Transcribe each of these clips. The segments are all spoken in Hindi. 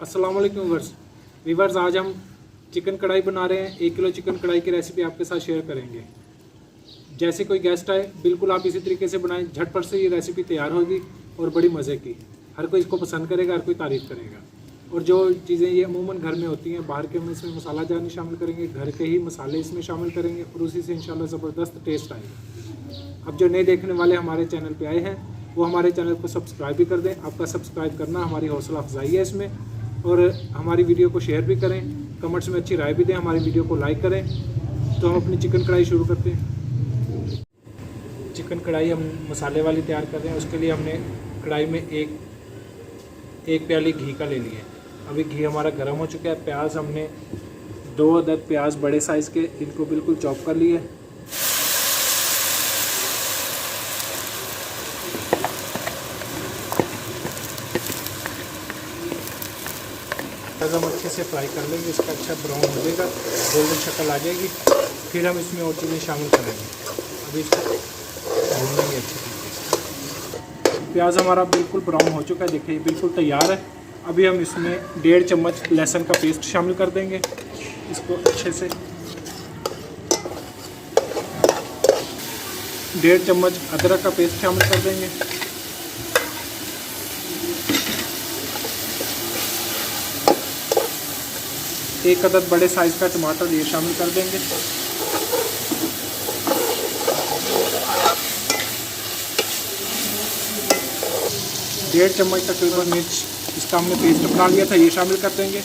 अस्सलाम वालेकुम वीवर्स, आज हम चिकन कढ़ाई बना रहे हैं। 1 किलो चिकन कढ़ाई की रेसिपी आपके साथ शेयर करेंगे। जैसे कोई गेस्ट आए बिल्कुल आप इसी तरीके से बनाएं, झटपट से ये रेसिपी तैयार होगी और बड़ी मज़े की। हर कोई इसको पसंद करेगा, हर कोई तारीफ़ करेगा। और जो चीज़ें ये अमूमन घर में होती हैं, बाहर के हम इसमें मसाला जार नहीं शामिल करेंगे, घर के ही मसाले इसमें शामिल करेंगे और उसी से इंशाल्लाह ज़बरदस्त टेस्ट आएगा। अब जो नए देखने वाले हमारे चैनल पे आए हैं वो हमारे चैनल को सब्सक्राइब भी कर दें। आपका सब्सक्राइब करना हमारी हौसला अफजाई है इसमें, और हमारी वीडियो को शेयर भी करें, कमेंट्स में अच्छी राय भी दें, हमारी वीडियो को लाइक करें। तो हम अपनी चिकन कढ़ाई शुरू करते हैं। चिकन कढ़ाई हम मसाले वाली तैयार कर रहे हैं। उसके लिए हमने कढ़ाई में एक प्याली घी का ले लिया है। अभी घी हमारा गर्म हो चुका है। प्याज हमने 2 अदद प्याज बड़े साइज़ के, इनको बिल्कुल चॉप कर लिए। प्याज हम अच्छे से फ्राई कर लेंगे, इसका अच्छा ब्राउन हो जाएगा, गोल्डन शक्ल आ जाएगी। फिर हम इसमें और चीज़ें शामिल करेंगे। अभी इसको भून लेंगे अच्छे तरीके से। प्याज हमारा बिल्कुल ब्राउन हो चुका है, देखिए बिल्कुल तैयार है। अभी हम इसमें 1.5 चम्मच लहसुन का पेस्ट शामिल कर देंगे। इसको अच्छे से 1.5 चम्मच अदरक का पेस्ट शामिल कर देंगे। एक अदद बड़े साइज़ का टमाटर ये शामिल कर देंगे। डेढ़ चम्मच तकरीबन मिर्च, इसका हमने पेस्ट बना लिया था, ये शामिल कर देंगे।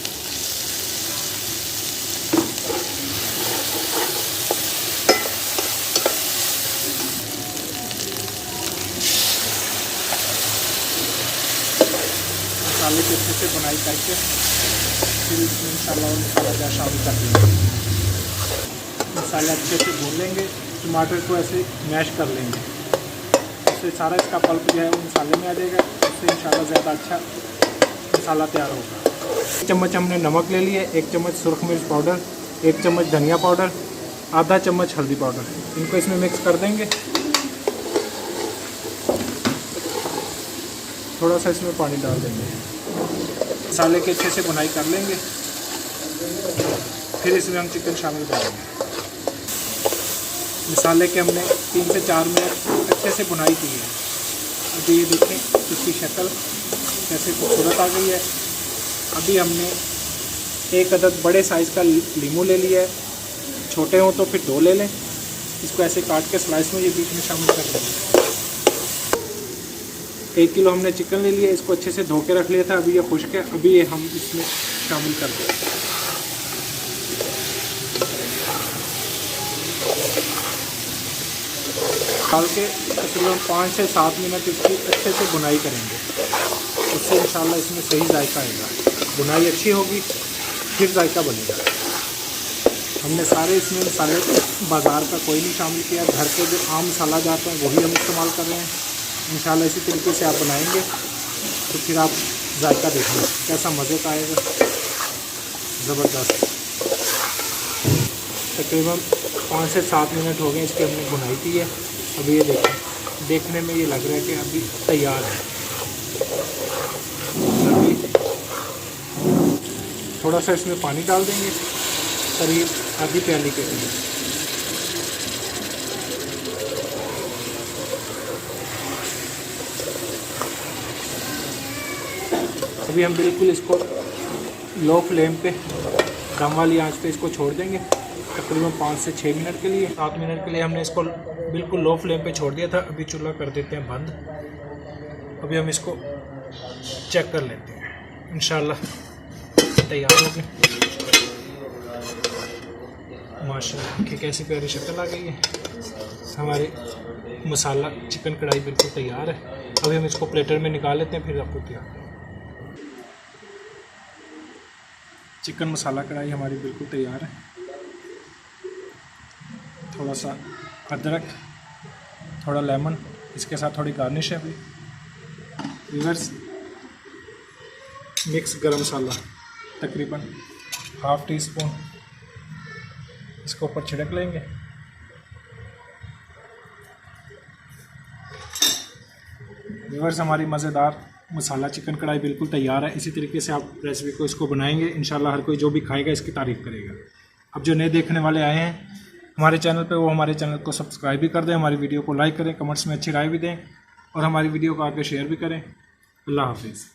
मसाले की अच्छे से बुनाई करके फिर इसमें इंशाल्लाह मसाला जार शामिल कर देंगे। मसाला अच्छे से भून लेंगे, टमाटर को ऐसे मैश कर लेंगे, इससे सारा इसका पल्प जो है वो मसाले में आ जाएगा। इससे इंशाल्लाह ज़्यादा अच्छा मसाला तैयार होगा। 1 चम्मच हमने नमक ले लिए, 1 चम्मच सुरख मिर्च पाउडर, 1 चम्मच धनिया पाउडर, आधा चम्मच हल्दी पाउडर, इनको इसमें मिक्स कर देंगे। थोड़ा सा इसमें पानी डाल देंगे। मसाले के अच्छे से बुनाई कर लेंगे, फिर इसमें हम चिकन शामिल करेंगे। मसाले के हमने 3 से 4 मिनट अच्छे से बुनाई की है। अभी ये देखें इसकी शक्ल कैसे खूबसूरत आ गई है। अभी हमने 1 अदद बड़े साइज़ का लीमू ले लिया है, छोटे हों तो फिर 2 ले लें। इसको ऐसे काट के स्लाइस में ये बीच में शामिल कर देंगे। 1 किलो हमने चिकन ले लिया, इसको अच्छे से धो के रख लिया था, अभी ये खुश्क है। अभी ये हम इसमें शामिल कर दें। डाल के तकरीबन 5 से 7 मिनट इसकी अच्छे से बुनाई करेंगे, उससे इंशाल्लाह इसमें सही जायका आएगा। बुनाई अच्छी होगी फिर जायका बनेगा। हमने सारे इसमें मसाले बाज़ार का कोई नहीं शामिल किया, घर के जो आम मसाला जाते हैं वही हम इस्तेमाल कर रहे हैं। इंशाल्लाह इसी तरीके से आप बनाएंगे तो फिर आप जायका देखेंगे कैसा मज़े का आएगा, ज़बरदस्त। तकरीबन 5 से 7 मिनट हो गए इसकी हमने बुनाई की है। अभी ये देखें, देखने में ये लग रहा है कि अभी तैयार है। अभी थोड़ा सा इसमें पानी डाल देंगे, करीब आधी प्याली के करीब। अभी हम बिल्कुल इसको लो फ्लेम पे, दम वाली आंच पे इसको छोड़ देंगे तकरीबन 5 से 6 मिनट के लिए। 7 मिनट के लिए हमने इसको बिल्कुल लो फ्लेम पे छोड़ दिया था। अभी चूल्हा कर देते हैं बंद। अभी हम इसको चेक कर लेते हैं। इंशाल्लाह तैयार हो गए। माशाल्लाह कि कैसी प्यारी शक्ल आ गई है। हमारे मसाला चिकन कढ़ाई बिल्कुल तैयार है। अभी हम इसको प्लेटर में निकाल लेते हैं, फिर आपको तैयार। चिकन मसाला कढ़ाई हमारी बिल्कुल तैयार है। थोड़ा सा अदरक, थोड़ा लेमन, इसके साथ थोड़ी गार्निश है। अभी रिवर्स मिक्स गरम मसाला तकरीबन ½ टी स्पून इसके ऊपर छिड़क लेंगे। व्यूअर्स, हमारी मज़ेदार मसाला चिकन कढ़ाई बिल्कुल तैयार है। इसी तरीके से आप रेसिपी को इसको बनाएंगे, इंशाल्लाह हर कोई जो भी खाएगा इसकी तारीफ़ करेगा। अब जो नए देखने वाले आए हैं हमारे चैनल पे, वो हमारे चैनल को सब्सक्राइब भी कर दें, हमारी वीडियो को लाइक करें, कमेंट्स में अच्छी राय भी दें और हमारी वीडियो को आगे शेयर भी करें। अल्लाह हाफिज़।